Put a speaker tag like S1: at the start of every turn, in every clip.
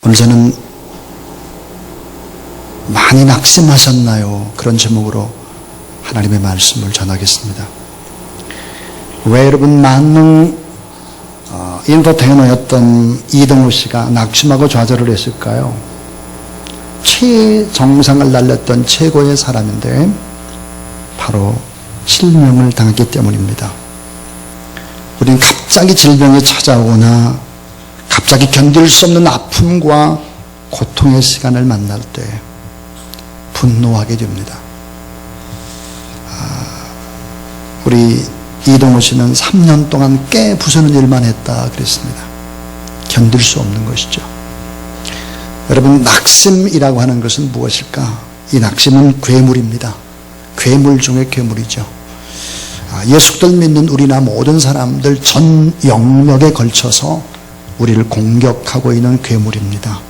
S1: 오늘 저는 많이 낙심하셨나요? 그런 제목으로 하나님의 말씀을 전하겠습니다. 왜 여러분 만능 인터테이너였던 이동우 씨가 낙심하고 좌절을 했을까요? 최정상을 날렸던 최고의 사람인데 바로 질병을 당했기 때문입니다. 우리는 갑자기 질병이 찾아오거나 갑자기 견딜 수 없는 아픔과 고통의 시간을 만날 때 분노하게 됩니다. 우리 이동우 씨는 3년 동안 깨 부수는 일만 했다 그랬습니다. 견딜 수 없는 것이죠. 여러분, 낙심이라고 하는 것은 무엇일까? 이 낙심은 괴물입니다. 괴물 중에 괴물이죠. 예수를 믿는 우리나 모든 사람들 전 영역에 걸쳐서 우리를 공격하고 있는 괴물입니다.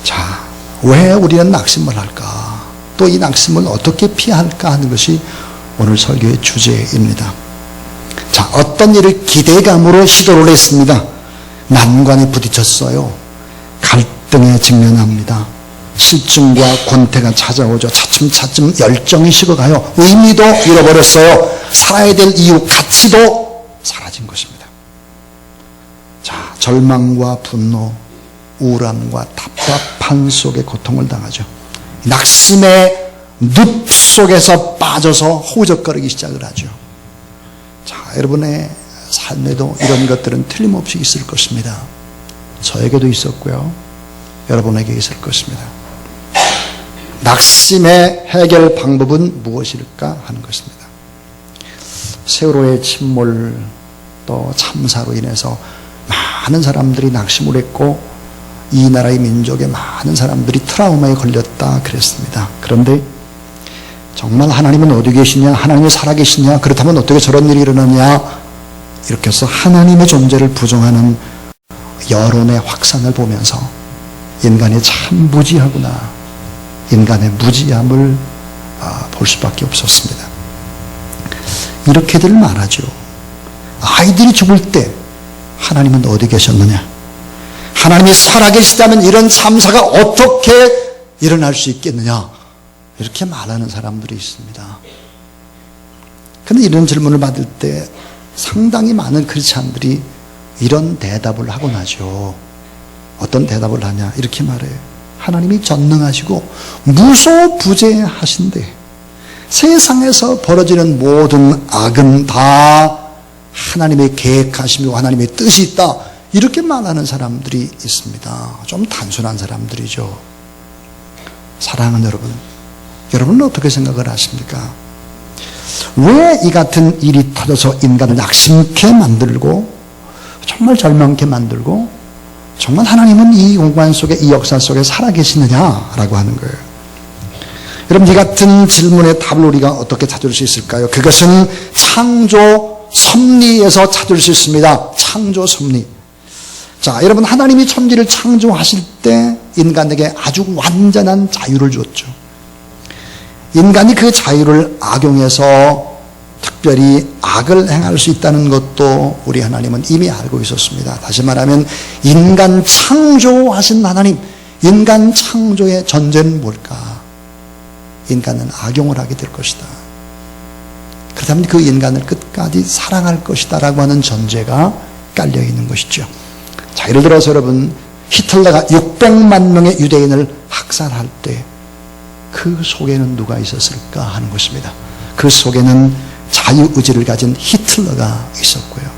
S1: 자, 왜 우리는 낙심을 할까? 또 이 낙심을 어떻게 피할까 하는 것이 오늘 설교의 주제입니다. 자, 어떤 일을 기대감으로 시도를 했습니다. 난관에 부딪혔어요. 갈등에 직면합니다. 실증과 권태가 찾아오죠. 차츰차츰 열정이 식어가요. 의미도 잃어버렸어요. 살아야 될 이유, 가치도 사라진 것입니다. 자, 절망과 분노, 우울함과 답답한 속에 고통을 당하죠. 낙심의 늪 속에서 빠져서 허우적거리기 시작을 하죠. 자, 여러분의 삶에도 이런 것들은 틀림없이 있을 것입니다. 저에게도 있었고요. 여러분에게 있을 것입니다. 낙심의 해결 방법은 무엇일까 하는 것입니다. 세월호의 침몰 또 참사로 인해서 많은 사람들이 낙심을 했고 이 나라의 민족의 많은 사람들이 트라우마에 걸렸다 그랬습니다. 그런데 정말 하나님은 어디 계시냐? 하나님이 살아계시냐? 그렇다면 어떻게 저런 일이 일어나냐? 이렇게 해서 하나님의 존재를 부정하는 여론의 확산을 보면서 인간이 참 무지하구나, 인간의 무지함을 볼 수밖에 없었습니다. 이렇게들 말하죠. 아이들이 죽을 때 하나님은 어디 계셨느냐? 하나님이 살아계시다면 이런 참사가 어떻게 일어날 수 있겠느냐? 이렇게 말하는 사람들이 있습니다. 그런데 이런 질문을 받을 때 상당히 많은 크리스찬들이 이런 대답을 하곤 하죠. 어떤 대답을 하냐? 이렇게 말해요. 하나님이 전능하시고 무소부재하신데 세상에서 벌어지는 모든 악은 다 하나님의 계획하심이고 하나님의 뜻이 있다. 이렇게 말하는 사람들이 있습니다. 좀 단순한 사람들이죠. 사랑하는 여러분, 여러분은 어떻게 생각을 하십니까? 왜 이 같은 일이 터져서 인간을 낙심케 만들고 정말 절망케 만들고 정말 하나님은 이 공간 속에 이 역사 속에 살아계시느냐라고 하는 거예요. 여러분, 이 같은 질문의 답을 우리가 어떻게 찾을 수 있을까요? 그것은 창조 섭리에서 찾을 수 있습니다. 창조 섭리. 자, 여러분, 하나님이 천지를 창조하실 때 인간에게 아주 완전한 자유를 줬죠. 인간이 그 자유를 악용해서 특별히 악을 행할 수 있다는 것도 우리 하나님은 이미 알고 있었습니다. 다시 말하면 인간 창조하신 하나님, 인간 창조의 전제는 뭘까? 인간은 악용을 하게 될 것이다. 그렇다면 그 인간을 끝까지 사랑할 것이다 라고 하는 전제가 깔려 있는 것이죠. 자, 예를 들어서 여러분, 히틀러가 600만 명의 유대인을 학살할 때 그 속에는 누가 있었을까 하는 것입니다. 그 속에는 자유의지를 가진 히틀러가 있었고요.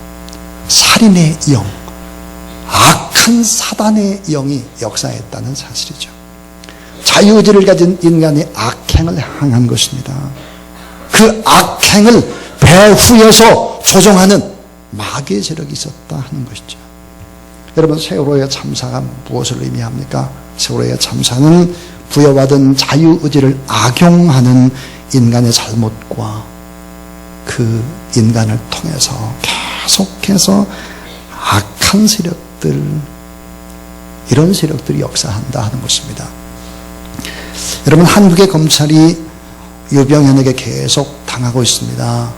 S1: 살인의 영, 악한 사단의 영이 역사했다는 사실이죠. 자유의지를 가진 인간이 악행을 행한 것입니다. 그 악행을 배후에서 조종하는 마귀의 세력이 있었다 하는 것이죠. 여러분, 세월호의 참사가 무엇을 의미합니까? 세월호의 참사는 부여받은 자유의지를 악용하는 인간의 잘못과 그 인간을 통해서 계속해서 악한 세력들, 이런 세력들이 역사한다 하는 것입니다. 여러분, 한국의 검찰이 유병현에게 계속 당하고 있습니다.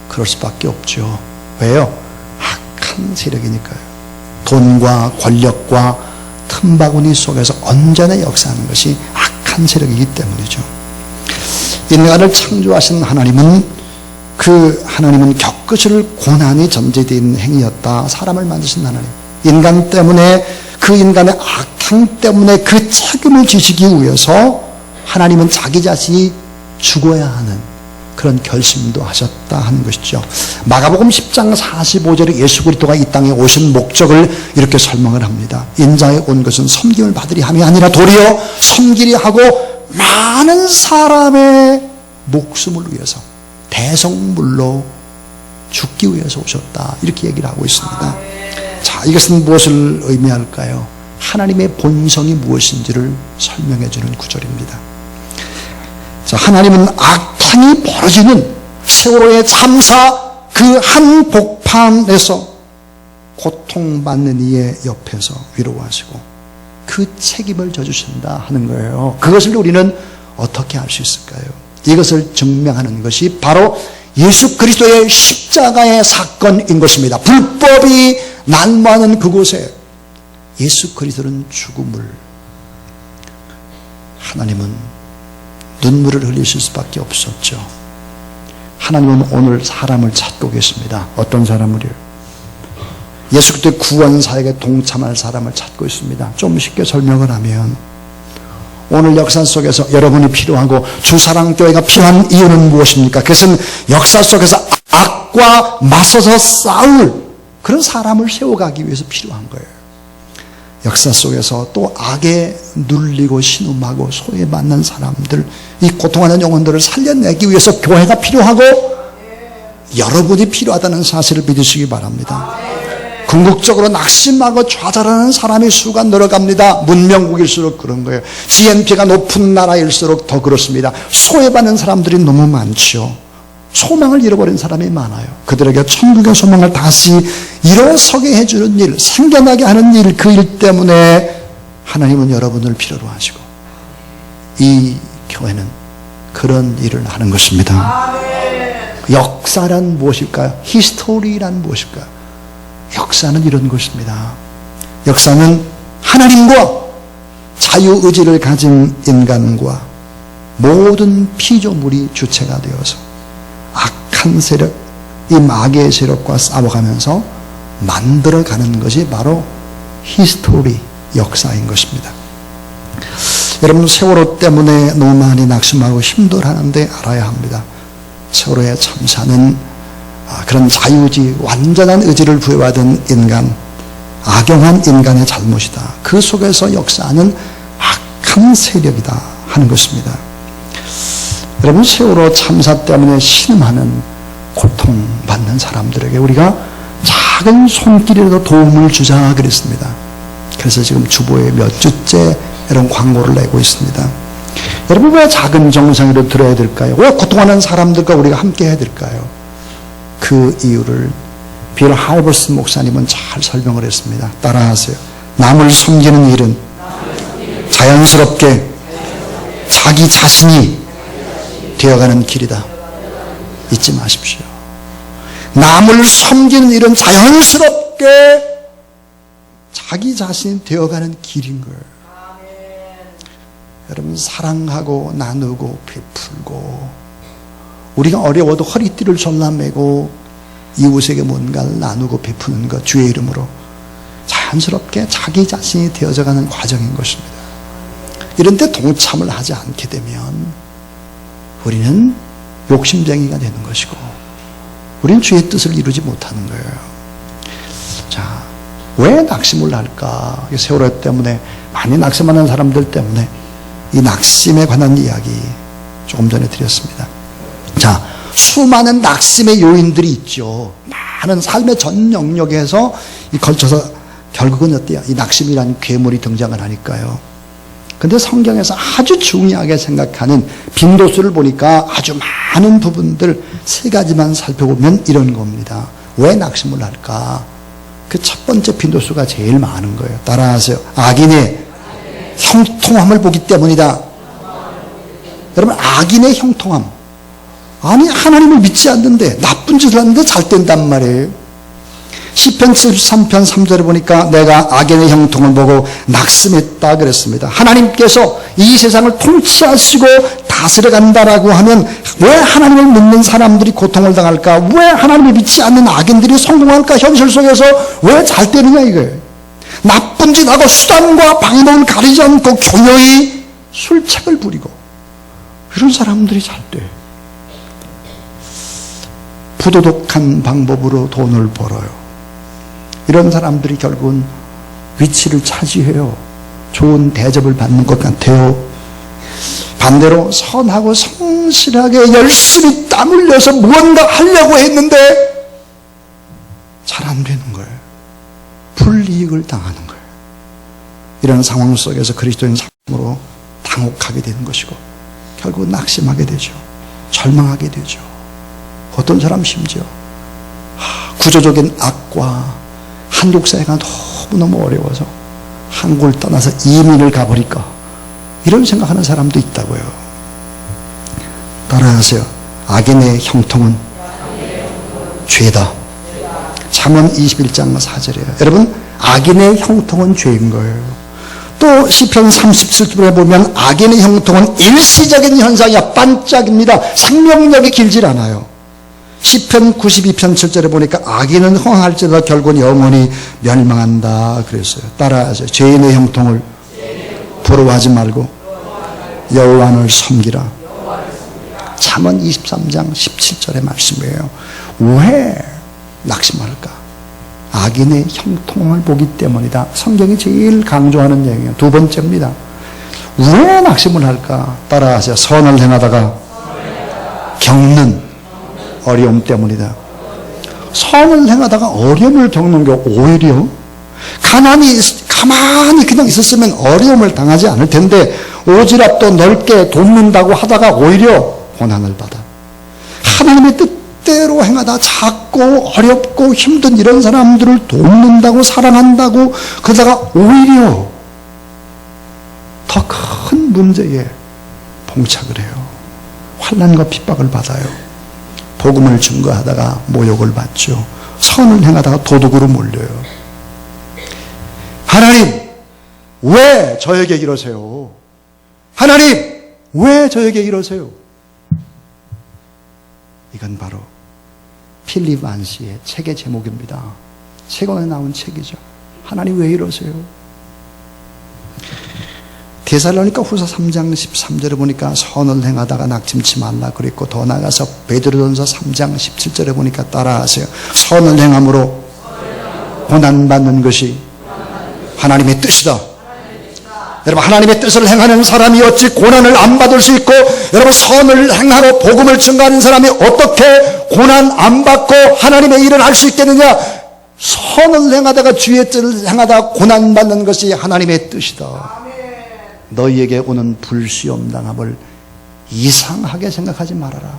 S1: 그럴 수밖에 없죠. 왜요? 악한 세력이니까요. 돈과 권력과 틈바구니 속에서 언제나 역사하는 것이 악한 세력이기 때문이죠. 인간을 창조하신 하나님은 하나님은 겪으실 고난이 전제되어 있는 행위였다. 사람을 만드신 하나님. 인간 때문에 그 인간의 악행 때문에 그 책임을 지시기 위해서 하나님은 자기 자신이 죽어야 하는 그런 결심도 하셨다 하는 것이죠. 마가복음 10장 45절에 예수 그리스도가 이 땅에 오신 목적을 이렇게 설명을 합니다. 인자에 온 것은 섬김을 받으리 함이 아니라 도리어 섬기리 하고 많은 사람의 목숨을 위해서 대성물로 죽기 위해서 오셨다. 이렇게 얘기를 하고 있습니다. 자, 이것은 무엇을 의미할까요? 하나님의 본성이 무엇인지를 설명해 주는 구절입니다. 자, 하나님은 악행이 벌어지는 세월호의 참사 그 한 복판에서 고통받는 이의 옆에서 위로하시고 그 책임을 져주신다 하는 거예요. 그것을 우리는 어떻게 알 수 있을까요? 이것을 증명하는 것이 바로 예수 그리스도의 십자가의 사건인 것입니다. 불법이 난무하는 그곳에 예수 그리스도는 죽음을, 하나님은 눈물을 흘리실 수밖에 없었죠. 하나님은 오늘 사람을 찾고 계십니다. 어떤 사람을요? 예수 그리스도의 구원 사역에 동참할 사람을 찾고 있습니다. 좀 쉽게 설명을 하면 오늘 역사 속에서 여러분이 필요하고 주사랑교회가 필요한 이유는 무엇입니까? 그것은 역사 속에서 악과 맞서서 싸울 그런 사람을 세워가기 위해서 필요한 거예요. 역사 속에서 또 악에 눌리고 신음하고 소외받는 사람들, 이 고통하는 영혼들을 살려내기 위해서 교회가 필요하고 여러분이 필요하다는 사실을 믿으시기 바랍니다. 궁극적으로 낙심하고 좌절하는 사람의 수가 늘어갑니다. 문명국일수록 그런 거예요. GNP가 높은 나라일수록 더 그렇습니다. 소외받는 사람들이 너무 많죠. 소망을 잃어버린 사람이 많아요. 그들에게 천국의 소망을 다시 일어서게 해주는 일, 생겨나게 하는 일, 그 일 때문에 하나님은 여러분을 필요로 하시고 이 교회는 그런 일을 하는 것입니다. 역사란 무엇일까요? 히스토리란 무엇일까요? 역사는 이런 것입니다. 역사는 하나님과 자유의지를 가진 인간과 모든 피조물이 주체가 되어서 악한 세력, 이 마귀의 세력과 싸워가면서 만들어가는 것이 바로 히스토리, 역사인 것입니다. 여러분, 세월호 때문에 너무 많이 낙심하고 힘들어하는데 알아야 합니다. 세월호의 참사는 그런 자유의지, 완전한 의지를 부여받은 인간, 악용한 인간의 잘못이다. 그 속에서 역사하는 악한 세력이다 하는 것입니다. 여러분, 세월호 참사 때문에 신음하는 고통받는 사람들에게 우리가 작은 손길이라도 도움을 주자 그랬습니다. 그래서 지금 주보에 몇 주째 이런 광고를 내고 있습니다. 여러분, 왜 작은 정성으로 들어야 될까요? 왜 고통하는 사람들과 우리가 함께 해야 될까요? 그 이유를 빌 할버스 목사님은 잘 설명을 했습니다. 따라하세요. 남을 섬기는 일은 자연스럽게 자기 자신이 되어가는 길이다. 잊지 마십시오. 남을 섬기는 일은 자연스럽게 자기 자신이 되어가는 길인 거예요. 여러분, 사랑하고 나누고 베풀고 우리가 어려워도 허리띠를 졸라매고 이웃에게 뭔가를 나누고 베푸는 것, 주의 이름으로 자연스럽게 자기 자신이 되어져가는 과정인 것입니다. 이런 데 동참을 하지 않게 되면 우리는 욕심쟁이가 되는 것이고 우리는 주의 뜻을 이루지 못하는 거예요. 자, 왜 낙심을 할까? 세월호 때문에 많이 낙심하는 사람들 때문에 이 낙심에 관한 이야기 조금 전에 드렸습니다. 자, 수많은 낙심의 요인들이 있죠. 많은 삶의 전 영역에서 걸쳐서 결국은 어때요? 이 낙심이라는 괴물이 등장을 하니까요. 근데 성경에서 아주 중요하게 생각하는 빈도수를 보니까 아주 많은 부분들 세 가지만 살펴보면 이런 겁니다. 왜 낙심을 할까? 그 첫 번째 빈도수가 제일 많은 거예요. 따라하세요. 악인의 형통함을 보기 때문이다. 여러분, 악인의 형통함. 아니, 하나님을 믿지 않는데 나쁜 짓을 하는데 잘 된단 말이에요. 시편 73편 3절에 보니까 내가 악인의 형통을 보고 낙심했다 그랬습니다. 하나님께서 이 세상을 통치하시고 다스려 간다라고 하면 왜 하나님을 믿는 사람들이 고통을 당할까? 왜 하나님을 믿지 않는 악인들이 성공할까? 현실 속에서 왜 잘 되느냐 이거예요. 나쁜 짓 하고 수단과 방법을 가리지 않고 교묘히 술책을 부리고 이런 사람들이 잘 돼. 부도덕한 방법으로 돈을 벌어요. 이런 사람들이 결국은 위치를 차지해요. 좋은 대접을 받는 것 같아요. 반대로 선하고 성실하게 열심히 땀 흘려서 무언가 하려고 했는데 잘 안 되는 거예요. 불이익을 당하는 거예요. 이런 상황 속에서 그리스도인 삶으로 당혹하게 되는 것이고 결국 낙심하게 되죠. 절망하게 되죠. 어떤 사람 심지어 구조적인 악과 한국 사회가 너무너무 어려워서 한국을 떠나서 이민을 가버릴까 이런 생각하는 사람도 있다고요. 따라하세요. 악인의 형통은 죄다. 잠언 21장 4절이에요. 여러분 악인의 형통은 죄인 거예요. 또 시편 37절에 보면 악인의 형통은 일시적인 현상이야. 반짝입니다. 생명력이 길질 않아요. 시편 92편 7절에 보니까 악인은 흥할지라도 결국은 영원히 멸망한다 그랬어요. 따라하세요. 죄인의 형통을 부러워하지 말고 여호와를 섬기라. 잠언 23장 17절의 말씀이에요. 왜 낙심할까? 악인의 형통을 보기 때문이다. 성경이 제일 강조하는 얘기예요. 두 번째입니다. 왜 낙심을 할까? 따라하세요. 선을 행하다가 겪는 어려움 때문이다. 선을 행하다가 어려움을 겪는 게 오히려 가만히 그냥 있었으면 어려움을 당하지 않을 텐데 오지랖도 넓게 돕는다고 하다가 오히려 고난을 받아. 하나님의 뜻대로 행하다 작고 어렵고 힘든 이런 사람들을 돕는다고 사랑한다고 그러다가 오히려 더 큰 문제에 봉착을 해요. 환난과 핍박을 받아요. 복음을 증거하다가 모욕을 받죠. 선을 행하다가 도둑으로 몰려요. 하나님, 왜 저에게 이러세요? 하나님, 왜 저에게 이러세요? 이건 바로 필립 안시의 책의 제목입니다. 최근에 나온 책이죠. 하나님 왜 이러세요? 데살로니가 후서 3장 13절에 보니까 선을 행하다가 낙심치 말라 그랬고 더 나아가서 베드로전서 3장 17절에 보니까 따라하세요. 선을 행함으로 고난받는 것이 하나님의 뜻이다. 여러분 하나님의 뜻을 행하는 사람이 어찌 고난을 안 받을 수 있고 여러분 선을 행하고 복음을 증거하는 사람이 어떻게 고난 안 받고 하나님의 일을 할 수 있겠느냐. 선을 행하다가 주의 뜻을 행하다가 고난받는 것이 하나님의 뜻이다. 너희에게 오는 불시험 당함을 이상하게 생각하지 말아라.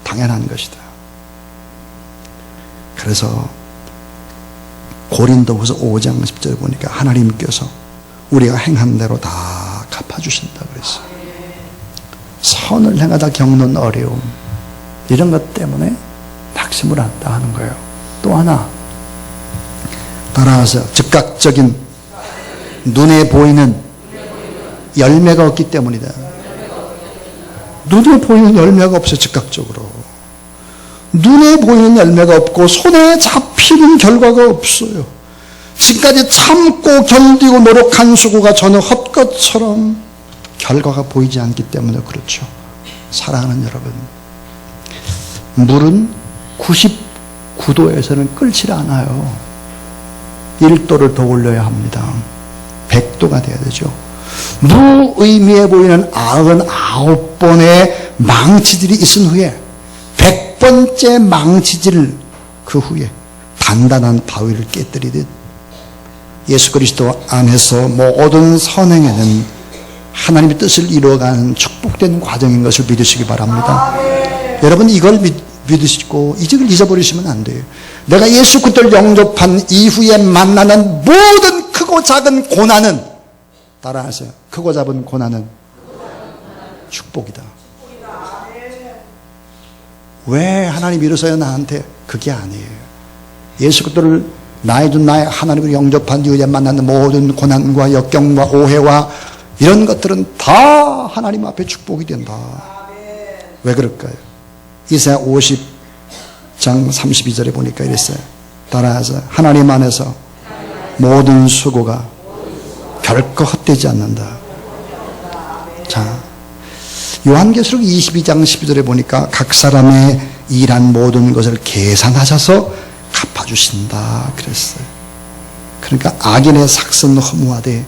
S1: 당연한 것이다. 그래서 고린도후서 5장 10절에 보니까 하나님께서 우리가 행한 대로 다 갚아주신다 그랬어요. 선을 행하다 겪는 어려움 이런 것 때문에 낙심을 한다 하는 거예요. 또 하나 따라서 즉각적인 눈에 보이는 열매가 없기 때문이다. 눈에 보이는 열매가 없어요. 즉각적으로 눈에 보이는 열매가 없고 손에 잡히는 결과가 없어요. 지금까지 참고 견디고 노력한 수고가 전혀 헛것처럼 결과가 보이지 않기 때문에 그렇죠. 사랑하는 여러분, 물은 99도에서는 끓지 않아요. 1도를 더 올려야 합니다. 100도가 돼야 되죠. 무의미해 보이는 99번의 망치질이 있은 후에 100번째 망치질 그 후에 단단한 바위를 깨뜨리듯 예수 그리스도 안에서 모든 선행에는 하나님의 뜻을 이루어가는 축복된 과정인 것을 믿으시기 바랍니다. 여러분 이걸 믿으시고 이걸 잊어버리시면 안 돼요. 내가 예수 그리스도를 영접한 이후에 만나는 모든 크고 작은 고난은 따라하세요. 크고 작은 고난은 축복이다. 왜 하나님 이러세요 나한테? 그게 아니에요. 예수 그리스도를 나의 하나님을 영접한 이후에 만나는 모든 고난과 역경과 오해와 이런 것들은 다 하나님 앞에 축복이 된다. 왜 그럴까요? 이사야 50장 32절에 보니까 이랬어요. 따라서 하나님 안에서 모든 수고가 결코 헛되지 않는다. 자, 요한계시록 22장 12절에 보니까 각 사람의 일한 모든 것을 계산하셔서 갚아주신다 그랬어요. 그러니까 악인의 삭은 허무하되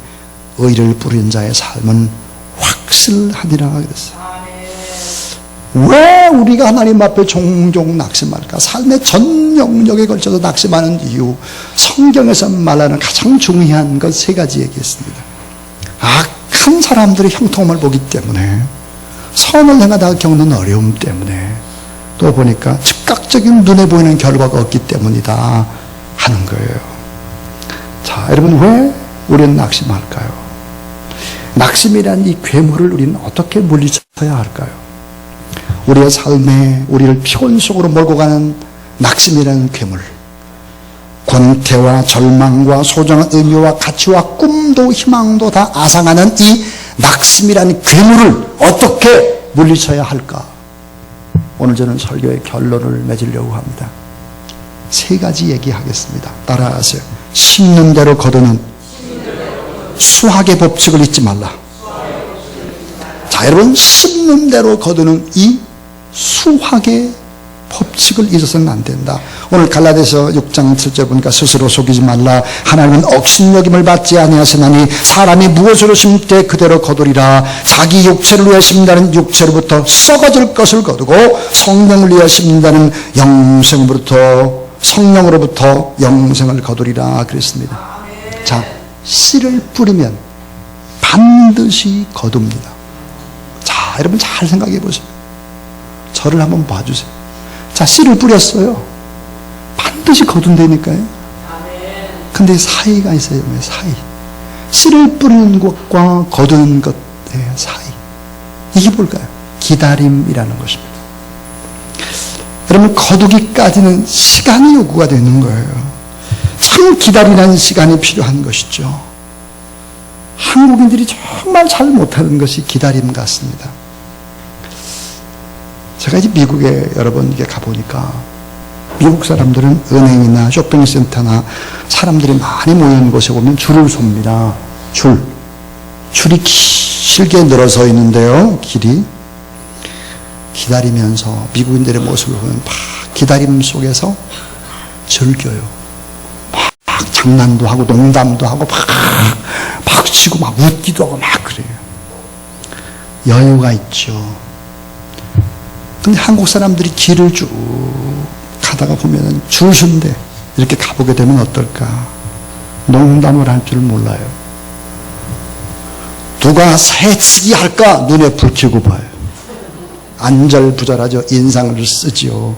S1: 의를 부리는 자의 삶은 확실하니라 그랬어요. 왜 우리가 하나님 앞에 종종 낙심할까? 삶의 전 영역에 걸쳐서 낙심하는 이유, 성경에서 말하는 가장 중요한 것 세 가지 얘기했습니다. 악한 사람들의 형통함을 보기 때문에, 선을 행하다가 겪는 어려움 때문에, 또 보니까 즉각적인 눈에 보이는 결과가 없기 때문이다 하는 거예요. 자, 여러분, 왜 우리는 낙심할까요? 낙심이란 이 괴물을 우리는 어떻게 물리쳐야 할까요? 우리의 삶에 우리를 피곤 속으로 몰고 가는 낙심이라는 괴물, 권태와 절망과 소중한 의미와 가치와 꿈도 희망도 다 앗아가는 이 낙심이라는 괴물을 어떻게 물리쳐야 할까? 오늘 저는 설교의 결론을 맺으려고 합니다. 세 가지 얘기하겠습니다. 따라하세요. 심는 대로 거두는 수학의 법칙을 잊지 말라. 자, 여러분, 심는 대로 거두는 이 수학의 법칙을 잊어서는 안 된다. 오늘 갈라디아서 6장 7절 보니까 스스로 속이지 말라. 하나님은 억신여김을 받지 아니하시나니 사람이 무엇으로 심되 그대로 거두리라. 자기 육체를 위해 심는다는 육체로부터 썩어질 것을 거두고 성령을 위해 심는다는 성령으로부터 영생을 거두리라 그랬습니다. 자, 씨를 뿌리면 반드시 거둡니다. 자, 여러분 잘 생각해 보세요. 저를 한번 봐주세요. 자, 씨를 뿌렸어요. 반드시 거둔다니까요. 근데 사이가 있어요. 사이. 씨를 뿌리는 것과 거두는 것의 사이. 이게 뭘까요? 기다림이라는 것입니다. 여러분, 거두기까지는 시간이 요구가 되는 거예요. 참 기다리라는 시간이 필요한 것이죠. 한국인들이 정말 잘 못하는 것이 기다림 같습니다. 제가 이제 미국에 여러 번 가보니까 미국 사람들은 은행이나 쇼핑센터나 사람들이 많이 모이는 곳에 오면 줄을 섭니다. 줄이 길게 늘어서 있는데요. 길이 기다리면서 미국인들의 모습을 보면 막 기다림 속에서 즐겨요. 막 장난도 하고 농담도 하고 막 박치고 막 웃기도 하고 막 그래요. 여유가 있죠. 근데 한국 사람들이 길을 쭉 가다가 보면은 줄 선데 이렇게 가보게 되면 어떨까? 농담을 할 줄 몰라요. 누가 새치기 할까? 눈에 불 켜고 봐요. 안절부절하죠. 인상을 쓰지요.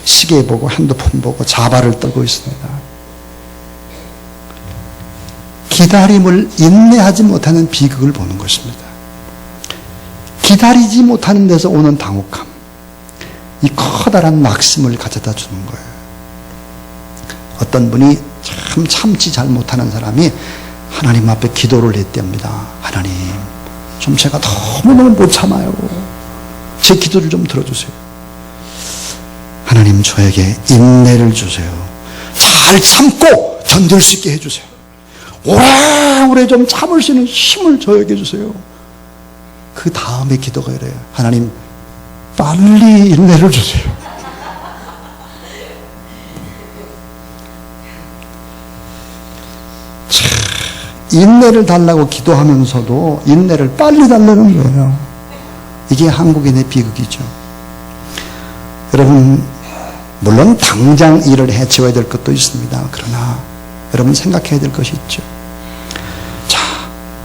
S1: 시계 보고 핸드폰 보고 자발을 떨고 있습니다. 기다림을 인내하지 못하는 비극을 보는 것입니다. 기다리지 못하는 데서 오는 당혹함, 이 커다란 낙심을 가져다 주는 거예요. 어떤 분이 참 참지 잘 못하는 사람이 하나님 앞에 기도를 했답니다. 하나님, 좀 제가 너무너무 못 참아요. 제 기도를 좀 들어주세요. 하나님, 저에게 인내를 주세요. 잘 참고 견딜 수 있게 해주세요. 오래오래 좀 참을 수 있는 힘을 저에게 주세요. 그 다음에 기도가 이래요. 하나님, 빨리 인내를 주세요. 인내를 달라고 기도하면서도 인내를 빨리 달라는 거예요. 이게 한국인의 비극이죠. 여러분, 물론 당장 일을 해치워야 될 것도 있습니다. 그러나 여러분 생각해야 될 것이 있죠. 자,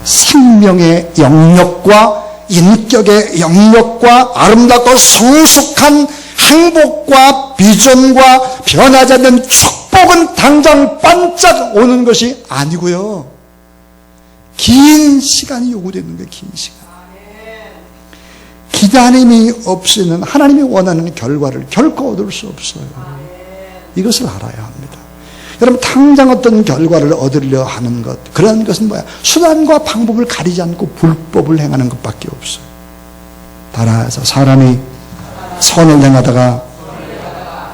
S1: 생명의 영역과 인격의 영역과 아름답고 성숙한 행복과 비전과 변하지 않는 축복은 당장 반짝 오는 것이 아니고요. 긴 시간이 요구되는 거예요. 긴 시간. 기다림이 없이는 하나님이 원하는 결과를 결코 얻을 수 없어요. 이것을 알아야 합니다. 여러분 당장 어떤 결과를 얻으려 하는 것, 그런 것은 뭐야? 수단과 방법을 가리지 않고 불법을 행하는 것밖에 없어요. 따라서 사람이 선을 행하다가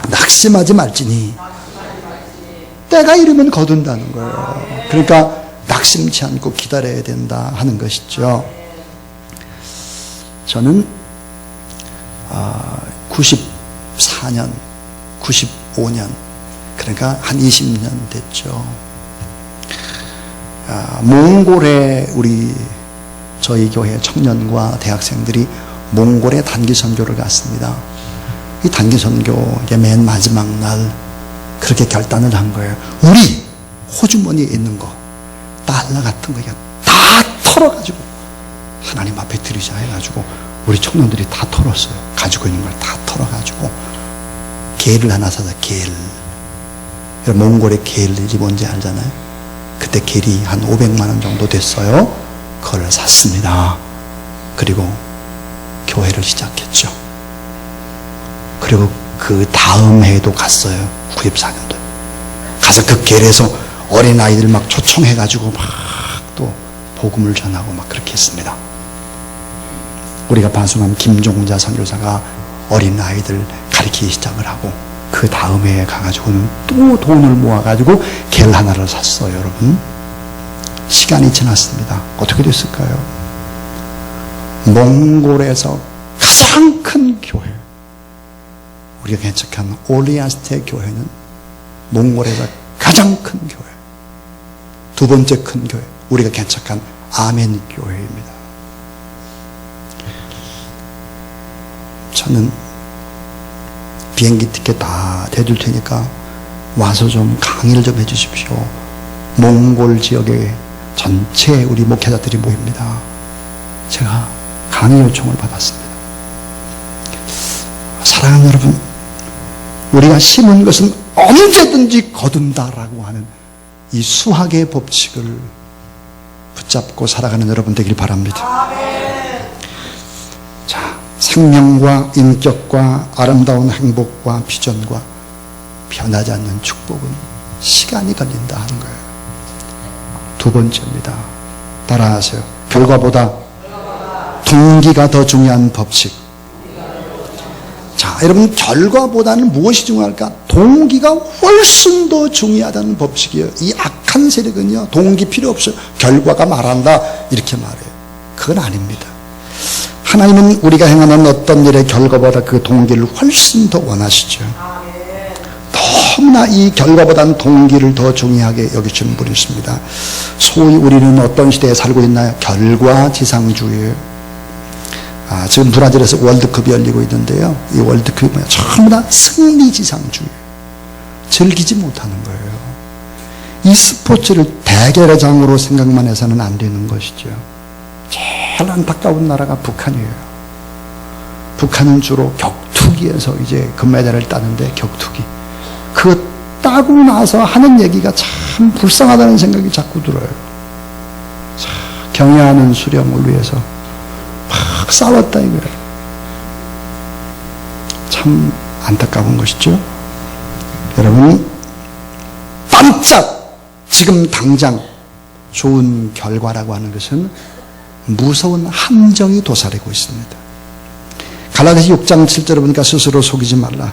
S1: 낙심하지 말지니 때가 이르면 거둔다는 거예요. 그러니까 낙심치 않고 기다려야 된다 하는 것이죠. 저는 94년, 95년, 그러니까 한 20년 됐죠. 몽골에 저희 교회 청년과 대학생들이 몽골에 단기 선교를 갔습니다. 이 단기 선교 맨 마지막 날 그렇게 결단을 한 거예요. 우리 호주머니에 있는 거, 달러 같은 거 다 털어가지고 하나님 앞에 드리자 해가지고 우리 청년들이 다 털었어요. 가지고 있는 걸 다 털어가지고 게를 하나 사서 겔. 몽골의 겔이 뭔지 알잖아요. 그때 겔이 한 500만 원 정도 됐어요. 그걸 샀습니다. 그리고 교회를 시작했죠. 그리고 그 다음 해에도 갔어요. 94년도에. 가서 그 겔에서 어린아이들 막 초청해가지고 막 또 복음을 전하고 막 그렇게 했습니다. 우리가 반송한 김종자 선교사가 어린아이들 가르치기 시작을 하고 그 다음 해에 가가지고는 또 돈을 모아가지고 겔 하나를 샀어요. 여러분, 시간이 지났습니다. 어떻게 됐을까요? 몽골에서 가장 큰 교회, 우리가 개척한 올리아스테 교회는 몽골에서 가장 큰 교회, 두 번째 큰 교회, 우리가 개척한 아멘 교회입니다. 저는 비행기 티켓 다 대줄 테니까 와서 좀 강의를 좀 해주십시오. 몽골 지역에 전체 우리 목회자들이 모입니다. 제가 강의 요청을 받았습니다. 사랑하는 여러분, 우리가 심은 것은 언제든지 거둔다라고 하는 이 수학의 법칙을 붙잡고 살아가는 여러분 되길 바랍니다. 자, 생명과 인격과 아름다운 행복과 비전과 변하지 않는 축복은 시간이 걸린다 하는 거예요. 두 번째입니다. 따라하세요. 결과보다 동기가 더 중요한 법칙. 자, 여러분, 결과보다는 무엇이 중요할까? 동기가 훨씬 더 중요하다는 법칙이에요. 이 악한 세력은요, 동기 필요 없어요. 결과가 말한다, 이렇게 말해요. 그건 아닙니다. 하나님은 우리가 행하는 어떤 일의 결과보다 그 동기를 훨씬 더 원하시죠. 너무나 이 결과보다는 동기를 더 중요하게 여기시는 분이십니다. 소위 우리는 어떤 시대에 살고 있나요? 결과지상주의예요. 지금 브라질에서 월드컵이 열리고 있는데요. 이 월드컵이 뭐야? 전부 다 승리지상주의. 즐기지 못하는 거예요. 이 스포츠를 대결장으로 생각만 해서는 안 되는 것이죠. 제일 안타까운 나라가 북한이에요. 북한은 주로 격투기에서 이제 금메달을 따는데, 격투기. 그거 따고 나서 하는 얘기가 참 불쌍하다는 생각이 자꾸 들어요. 자, 경애하는 수령을 위해서 막 싸웠다 이거예요. 참 안타까운 것이죠. 여러분, 깜짝 지금 당장 좋은 결과라고 하는 것은 무서운 함정이 도사리고 있습니다. 갈라디아서 6장 7절에 보니까 스스로 속이지 말라.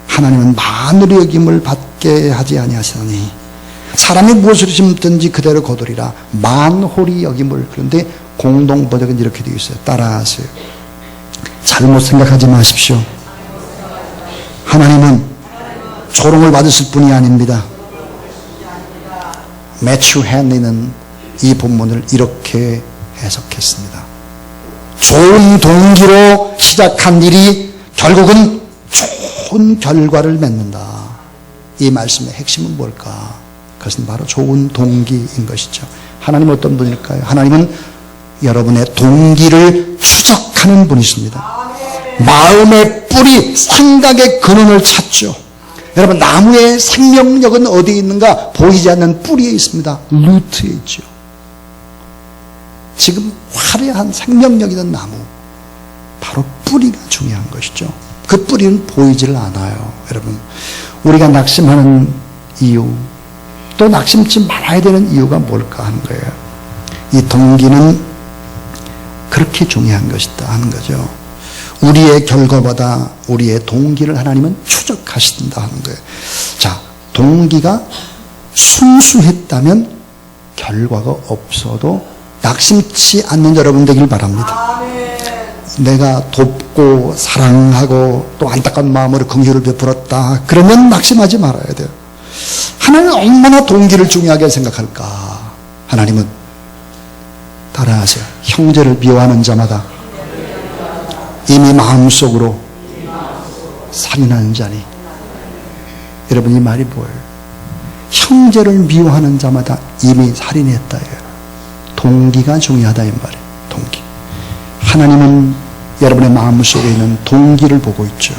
S1: 하나님은 만물의 여김을 받게 하지 아니하시니 사람이 무엇을 심든지 그대로 거두리라. 만홀이 여김을. 그런데 공동 번역은 이렇게 되어 있어요. 따라하세요. 잘못 생각하지 마십시오. 하나님은 조롱을 받으실 분이 아닙니다. 매튜 헨리는 이 본문을 이렇게 해석했습니다. 좋은 동기로 시작한 일이 결국은 좋은 결과를 맺는다. 이 말씀의 핵심은 뭘까? 그것은 바로 좋은 동기인 것이죠. 하나님은 어떤 분일까요? 하나님은 여러분의 동기를 추적하는 분이십니다. 마음의 뿌리, 생각의 근원을 찾죠. 여러분, 나무의 생명력은 어디에 있는가? 보이지 않는 뿌리에 있습니다. 루트에 있죠. 지금 화려한 생명력 있는 나무, 바로 뿌리가 중요한 것이죠. 그 뿌리는 보이질 않아요. 여러분, 우리가 낙심하는 이유, 또 낙심치 말아야 되는 이유가 뭘까 하는 거예요. 이 동기는 그렇게 중요한 것이다 하는 거죠. 우리의 결과보다 우리의 동기를 하나님은 추적하신다 하는 거예요. 자, 동기가 순수했다면 결과가 없어도 낙심치 않는 여러분 되길 바랍니다. 내가 돕고 사랑하고 또 안타까운 마음으로 긍휼을 베풀었다. 그러면 낙심하지 말아야 돼요. 하나님은 얼마나 동기를 중요하게 생각할까. 하나님은 따라하세요. 형제를 미워하는 자마다 이미 마음속으로 살인하는 자니. 여러분 이 말이 뭐예요? 형제를 미워하는 자마다 이미 살인했다. 동기가 중요하다 이 말이에요. 동기. 하나님은 여러분의 마음속에 있는 동기를 보고 있죠.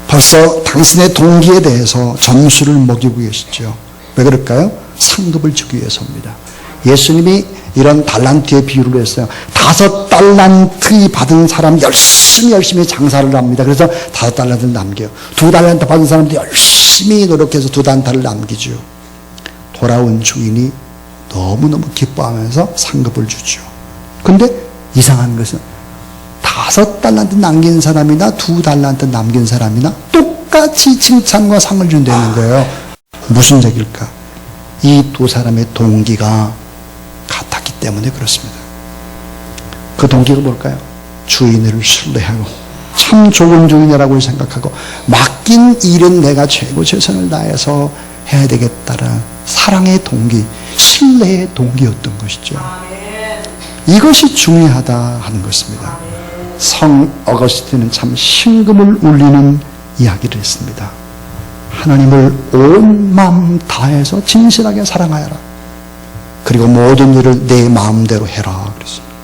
S1: 벌써 당신의 동기에 대해서 점수를 먹이고 계시죠. 왜 그럴까요? 상급을 주기 위해서입니다. 예수님이 이런 달란트의 비유를 했어요. 5달란트 받은 사람 열심히 장사를 합니다. 그래서 5달란트를 남겨요. 2달란트 받은 사람도 열심히 노력해서 2달란트를 남기죠. 돌아온 주인이 너무너무 기뻐하면서 상급을 주죠. 근데 이상한 것은 5달란트 남긴 사람이나 2달란트 남긴 사람이나 똑같이 칭찬과 상을 준다는 거예요. 무슨 얘기일까? 이 두 사람의 동기가 같았기 때문에 그렇습니다. 그 동기가 뭘까요? 주인을 신뢰하고 참 좋은 주인이라고 생각하고 맡긴 일은 내가 최고 최선을 다해서 해야 되겠다는 사랑의 동기, 신뢰의 동기였던 것이죠. 이것이 중요하다 하는 것입니다. 성 어거스틴은 참 심금을 울리는 이야기를 했습니다. 하나님을 온 마음 다해서 진실하게 사랑하여라. 그리고 모든 일을 내 마음대로 해라. 그랬습니다.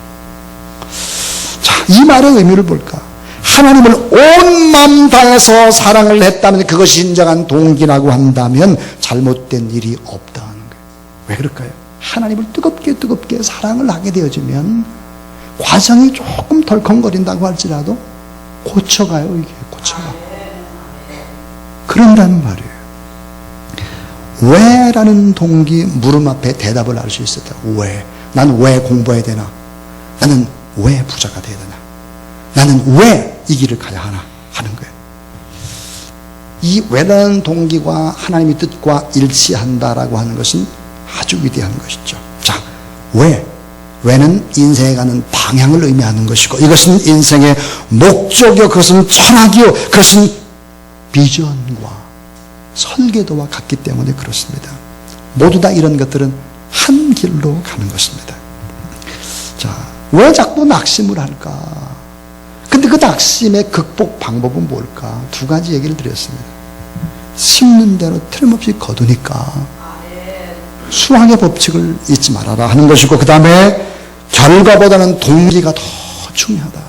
S1: 자, 이 말의 의미를 볼까? 하나님을 온 마음 다해서 사랑을 했다면 그것이 인정한 동기라고 한다면 잘못된 일이 없다는 거예요. 왜 그럴까요? 하나님을 뜨겁게 사랑을 하게 되어지면 과정이 조금 덜컹거린다고 할지라도 고쳐가요. 이게 고쳐가. 그런다는 말이에요. 왜라는 동기 물음 앞에 대답을 할 수 있었다. 왜? 난 왜 공부해야 되나? 나는 왜 부자가 돼야 되나? 나는 왜 이 길을 가야 하나? 하는 거예요. 이 왜라는 동기가 하나님의 뜻과 일치한다라고 하는 것은 아주 위대한 것이죠. 자, 왜? 왜는 인생에 가는 방향을 의미하는 것이고 이것은 인생의 목적이요, 그것은 철학이요, 그것은 비전과 설계도와 같기 때문에 그렇습니다. 모두 다 이런 것들은 한 길로 가는 것입니다. 자, 왜 자꾸 낙심을 할까? 근데 그 낙심의 극복 방법은 뭘까? 2가지 얘기를 드렸습니다. 심는 대로 틀림없이 거두니까 수학의 법칙을 잊지 말아라 하는 것이고, 그 다음에 결과보다는 동기가 더 중요하다.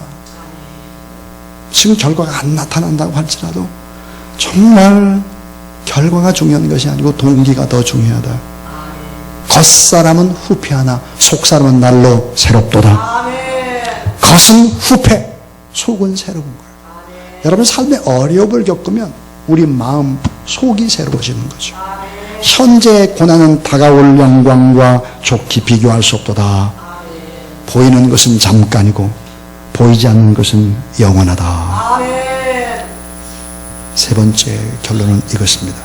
S1: 지금 결과가 안 나타난다고 할지라도 정말 결과가 중요한 것이 아니고 동기가 더 중요하다. 겉사람은 후패하나 속사람은 날로 새롭도다. 겉은 후패, 속은 새로운 거예요. 여러분 삶에 어려움을 겪으면 우리 마음 속이 새로워지는 거죠. 현재의 고난은 다가올 영광과 좋게 비교할 수 없도다. 보이는 것은 잠깐이고 보이지 않는 것은 영원하다. 3번째 결론은 이것입니다.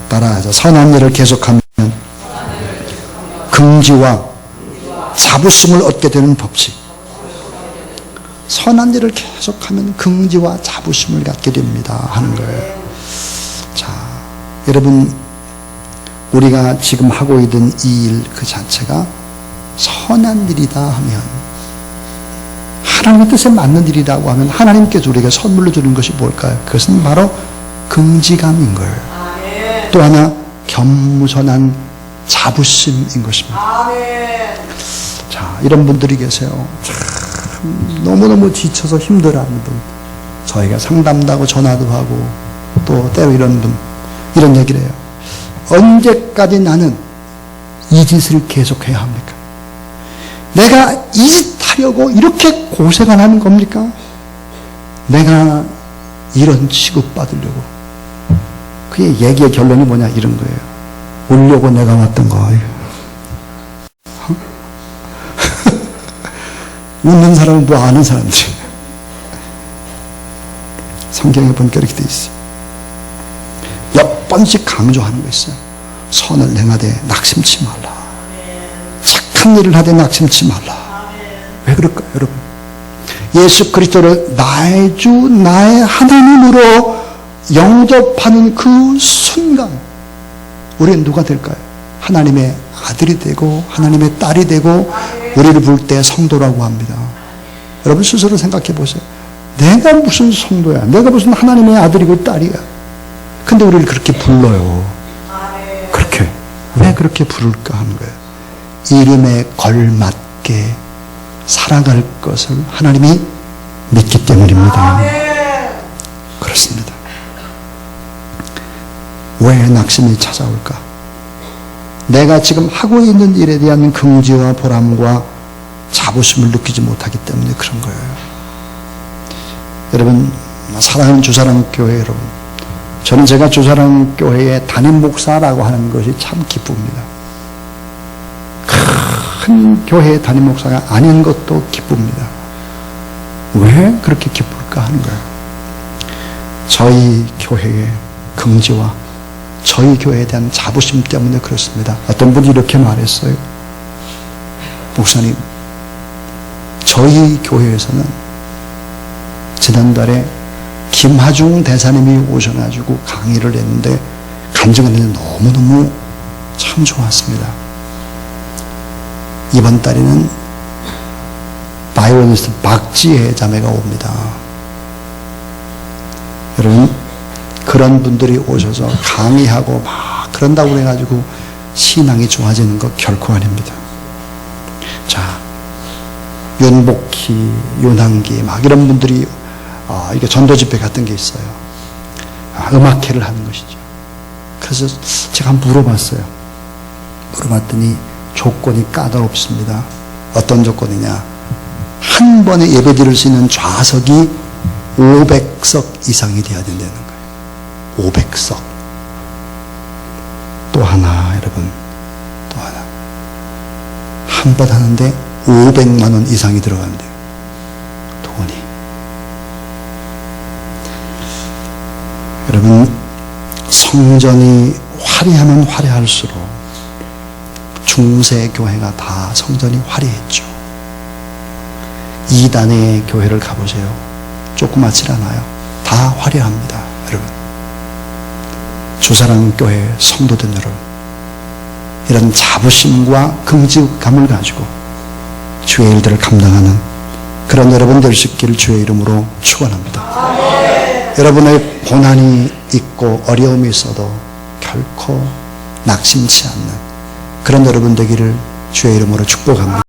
S1: 따라하자. 선한 일을 계속하면 긍지와 자부심을 얻게 되는 법칙. 선한 일을 계속하면 긍지와 자부심을 갖게 됩니다 하는 거예요. 자, 여러분, 우리가 지금 하고 있는 이 일 그 자체가 선한 일이다 하면, 하나님의 뜻에 맞는 일이라고 하면 하나님께서 우리에게 선물로 주는 것이 뭘까요? 그것은 바로 긍지감인 거예요. 또 하나 겸손한 자부심인 것입니다. 자, 이런 분들이 계세요. 참 너무너무 지쳐서 힘들어하는 분, 저희가 상담도 하고 전화도 하고 또 때로 이런 분, 이런 얘기를 해요. 언제까지 나는 이 짓을 계속해야 합니까? 내가 이 짓 하려고 이렇게 고생을 하는 겁니까? 내가 이런 취급받으려고. 그의 얘기의 결론이 뭐냐, 이런 거예요. 울려고 내가 왔던 거. 웃는 사람은 뭐 아는 사람들이. 성경에 보니까 이렇게 돼 있어요. 몇 번씩 강조하는 거 있어요. 선을 행하되 낙심치 말라. 착한 일을 하되 낙심치 말라. 왜 그럴까요, 여러분? 예수 그리스도를 나의 주, 나의 하나님으로 영접하는 그 순간 우리는 누가 될까요? 하나님의 아들이 되고 하나님의 딸이 되고 우리를 부를 때 성도라고 합니다. 여러분 스스로 생각해 보세요. 내가 무슨 성도야? 내가 무슨 하나님의 아들이고 딸이야? 근데 우리를 그렇게 불러요. 그렇게. 왜 그렇게 부를까 하는 거예요. 이름에 걸맞게 살아갈 것을 하나님이 믿기 때문입니다. 그렇습니다. 왜 낙심이 찾아올까? 내가 지금 하고 있는 일에 대한 긍지와 보람과 자부심을 느끼지 못하기 때문에 그런 거예요. 여러분, 사랑하는 주사랑교회 여러분, 저는 제가 주사랑교회의 담임 목사라고 하는 것이 참 기쁩니다. 큰 교회의 담임 목사가 아닌 것도 기쁩니다. 왜 그렇게 기쁠까 하는 거예요. 저희 교회의 긍지와 저희 교회에 대한 자부심 때문에 그렇습니다. 어떤 분이 이렇게 말했어요. 목사님, 저희 교회에서는 지난달에 김하중 대사님이 오셔가지고 강의를 했는데 간증했는데 너무너무 참 좋았습니다. 이번 달에는 바이올리니스트 박지혜 자매가 옵니다. 여러분, 그런 분들이 오셔서 강의하고 막 그런다고 그래가지고 신앙이 좋아지는 것 결코 아닙니다. 자, 윤복희, 윤한기 막 이런 분들이 이게 전도 집회 같은 게 있어요. 음악회를 하는 것이죠. 그래서 제가 한번 물어봤어요. 물어봤더니 조건이 까다롭습니다. 어떤 조건이냐? 한 번에 예배 드릴 수 있는 좌석이 500석 이상이 돼야 된다는 거예요. 500석. 또 하나, 여러분. 또 하나. 한 번 하는데 500만 원 이상이 들어간대요. 돈이. 여러분, 성전이 화려하면 화려할수록 중세 교회가 다 성전이 화려했죠. 2단의 교회를 가보세요. 조그맣지 않아요. 다 화려합니다. 여러분, 주사랑교회 성도된 여러분, 이런 자부심과 긍지감을 가지고 주의 일들을 감당하는 그런 여러분 될 수 있기를 주의 이름으로 축원합니다. 여러분의 고난이 있고 어려움이 있어도 결코 낙심치 않는 그런 여러분 되기를 주의 이름으로 축복합니다.